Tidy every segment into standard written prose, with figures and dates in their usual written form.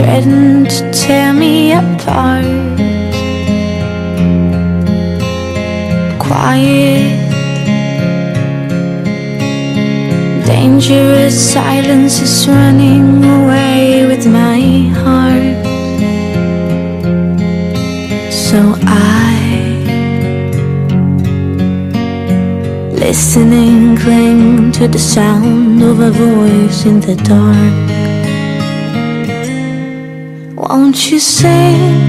threaten to tear me apart. Quiet, dangerous silence is running away with my heart. So listening, cling to the sound of a voice in the dark. Won't you sing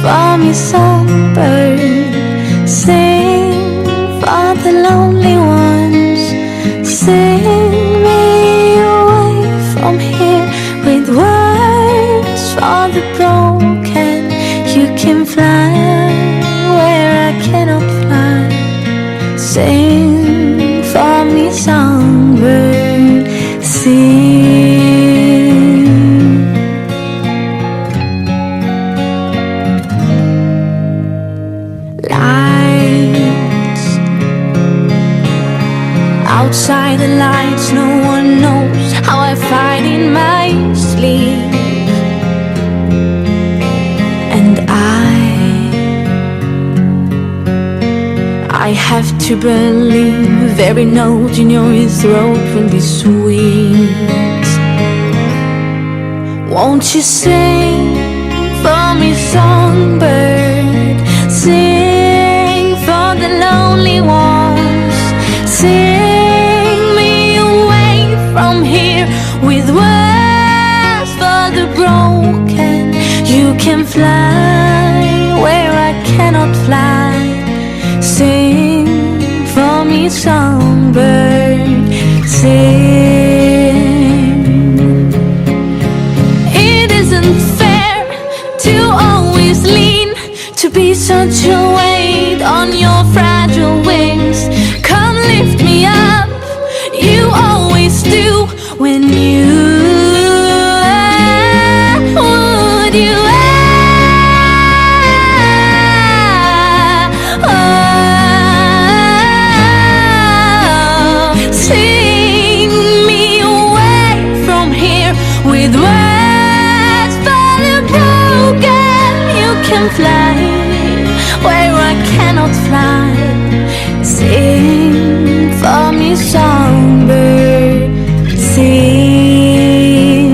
for me, songbird? Sing for the lonely ones. Sing me away from here with words for the broken. You can fly where I cannot fly. Sing for me, songbird, sing. Lights, outside the lights, no one knows how I fight in my sleep. And I have to believe every note in your throat will be sweet. Won't you sing for me, songbird? Sing for the lonely ones. Sing me away from here with words for the broken. You can fly where I cannot fly. Sing for me, songbird, sing. It isn't fair to always lean, to be such a weight on your fragile wings. Come lift me up, you always do when you would you. Sing me away from here with words for the broken. You can fly where I cannot fly. Sing for me, songbird, sing.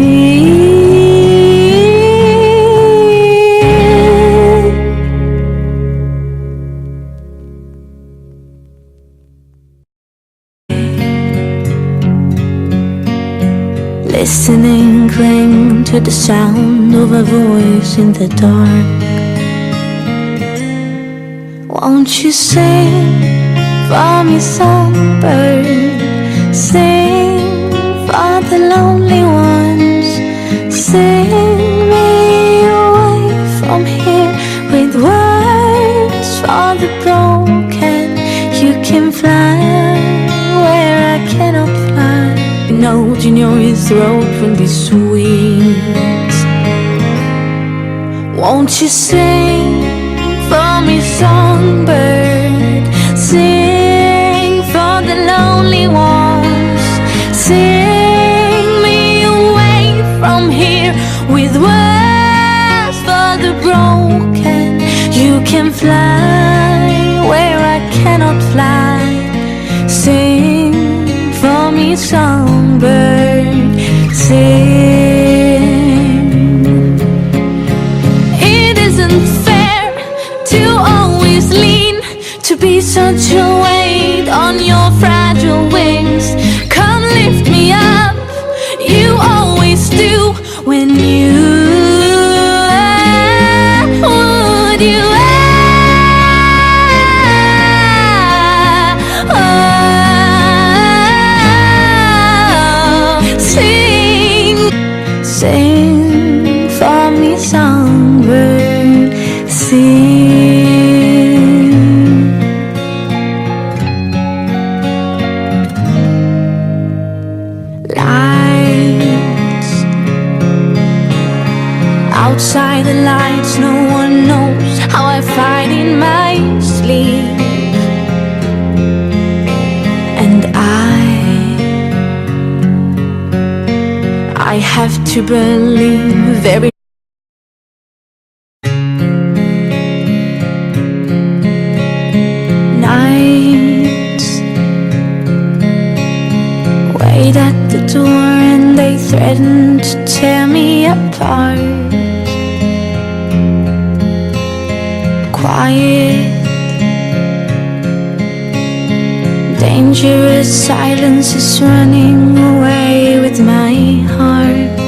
Listening, cling to the sound of a voice in the dark. Won't you sing for me, songbird? Sing for the lonely ones. Sing me away from here with words for the broken. You can fly where I cannot fly. Note in your throat will be sweet. Won't you sing for me, songbird? Sing for the lonely ones. Sing me away from here with words for the broken. You can fly where I cannot fly. Sing for me, songbird, sing. It isn't fair to always lean, to be such a weight on your fragile wings. Come lift me up, you always do when you would you. Sing for me, songbird, sing. Lights, outside the lights, no one knows how I fight in my sleep. And I have to believe every wait at the door and they threaten to tear me apart. Quiet, dangerous silence is running away with my heart.